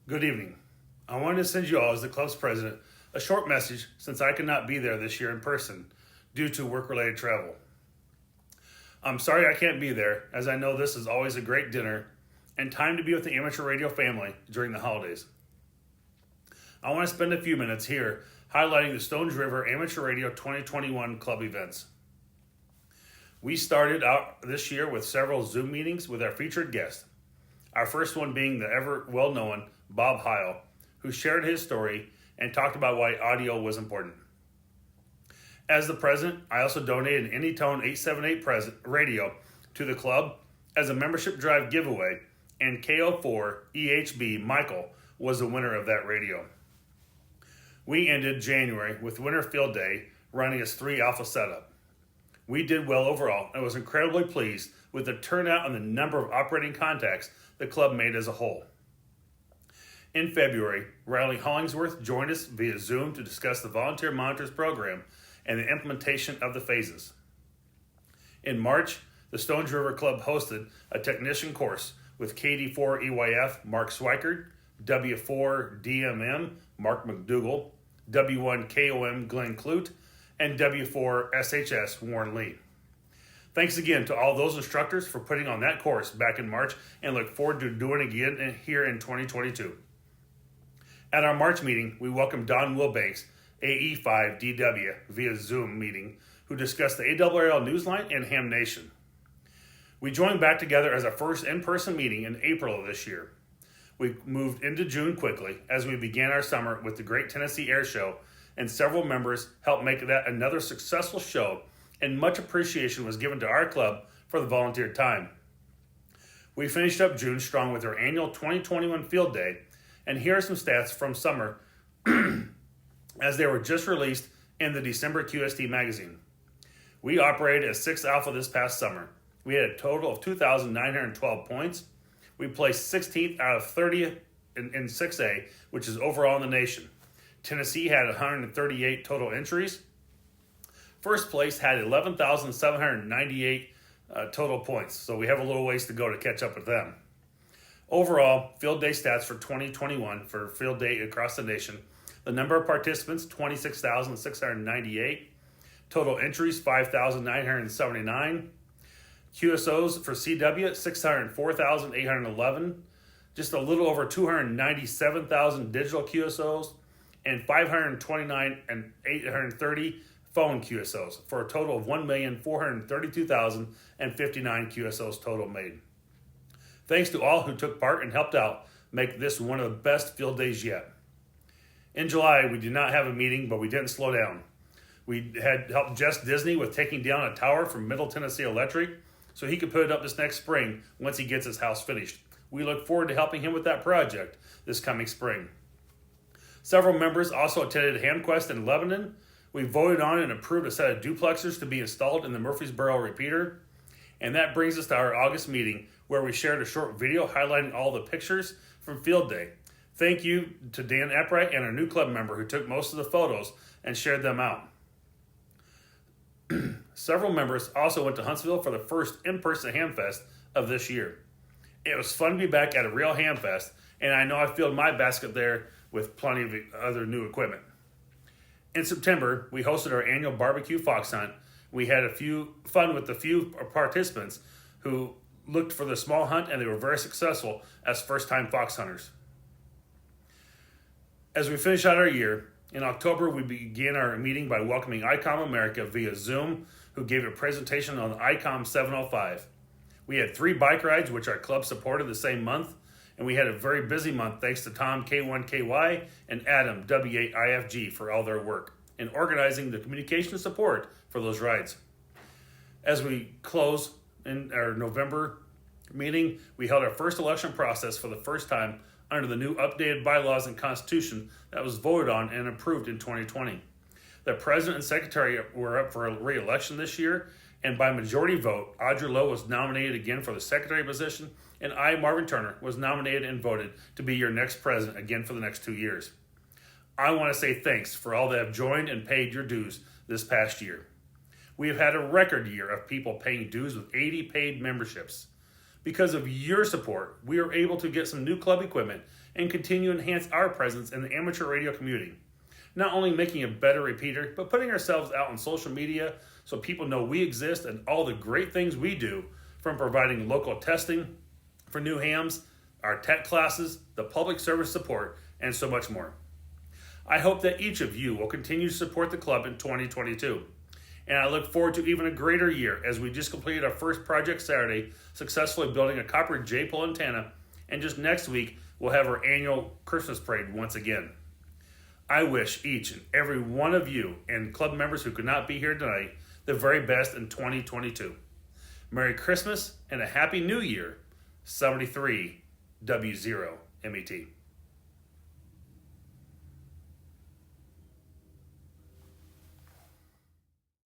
Good evening. I wanted to send you all, as the club's president, a short message since I could not be there this year in person due to work-related travel. I'm sorry I can't be there, as I know this is always a great dinner and time to be with the amateur radio family during the holidays. I want to spend a few minutes here highlighting the Stones River Amateur Radio 2021 club events. We started out this year with several Zoom meetings with our featured guests. Our first one being the ever well-known Bob Heil, who shared his story and talked about why audio was important. As the president, I also donated an Anytone 878 radio to the club as a membership drive giveaway, and KO4 EHB Michael was the winner of that radio. We ended January with Winter Field Day running as 3 Alpha setup. We did well overall and was incredibly pleased with the turnout and the number of operating contacts the club made as a whole. In February, Riley Hollingsworth joined us via Zoom to discuss the Volunteer Monitors program and the implementation of the phases. In March, the Stones River Club hosted a technician course with KD4 EYF Mark Swikert, W4 DMM Mark McDougall, W1 KOM Glenn Clute, and W4 SHS Warren Lee. Thanks again to all those instructors for putting on that course back in March, and look forward to doing it again here in 2022. At our March meeting, we welcomed Don Wilbanks, AE5DW, via Zoom meeting, who discussed the ARRL Newsline and Ham Nation. We joined back together as our first in-person meeting in April of this year. We moved into June quickly as we began our summer with the Great Tennessee Air Show, and several members helped make that another successful show, and much appreciation was given to our club for the volunteer time. We finished up June strong with our annual 2021 Field Day, and here are some stats from summer as they were just released in the December QST magazine. We operated as 6 Alpha this past summer. We had a total of 2,912 points. We placed 16th out of 30th in 6A, which is overall in the nation. Tennessee had 138 total entries. First place had 11,798 total points, so we have a little ways to go to catch up with them. Overall, field day stats for 2021 for field day across the nation: the number of participants, 26,698. Total entries, 5,979. QSOs for CW, 604,811. Just a little over 297,000 digital QSOs, and 529,830 phone QSOs, for a total of 1,432,059 QSOs total made. Thanks to all who took part and helped out make this one of the best field days yet. In July, we did not have a meeting, but we didn't slow down. We had helped Jess Disney with taking down a tower from Middle Tennessee Electric so he could put it up this next spring once he gets his house finished. We look forward to helping him with that project this coming spring. Several members also attended HamQuest in Lebanon. We voted on and approved a set of duplexers to be installed in the Murfreesboro repeater. And that brings us to our August meeting, where we shared a short video highlighting all the pictures from Field Day. Thank you to Dan Eppright and our new club member who took most of the photos and shared them out. Several members also went to Huntsville for the first in-person Hamfest of this year. It was fun to be back at a real Hamfest, and I know I filled my basket there with plenty of other new equipment. In September, we hosted our annual barbecue fox hunt. We had fun with a few participants who looked for the small hunt, and they were very successful as first-time fox hunters. As we finish out our year, in October, we began our meeting by welcoming ICOM America via Zoom, who gave a presentation on the ICOM 705. We had 3 bike rides, which our club supported the same month, and we had a very busy month thanks to Tom K1KY and Adam W8IFG for all their work in organizing the communication support for those rides. As we close in our November meeting, we held our first election process for the first time under the new updated bylaws and constitution that was voted on and approved in 2020. The president and secretary were up for a re-election this year, and by majority vote, Audrey Lowe was nominated again for the secretary position, and I, Marvin Turner, was nominated and voted to be your next president again for the next 2 years. I want to say thanks for all that have joined and paid your dues this past year. We have had a record year of people paying dues with 80 paid memberships. Because of your support, we are able to get some new club equipment and continue to enhance our presence in the amateur radio community. Not only making a better repeater, but putting ourselves out on social media so people know we exist and all the great things we do, from providing local testing for new hams, our tech classes, the public service support, and so much more. I hope that each of you will continue to support the club in 2022. And I look forward to even a greater year as we just completed our first project Saturday, successfully building a copper J-pole antenna, and just next week we'll have our annual Christmas parade once again. I wish each and every one of you and club members who could not be here tonight the very best in 2022. Merry Christmas and a Happy New Year, 73W0 MET.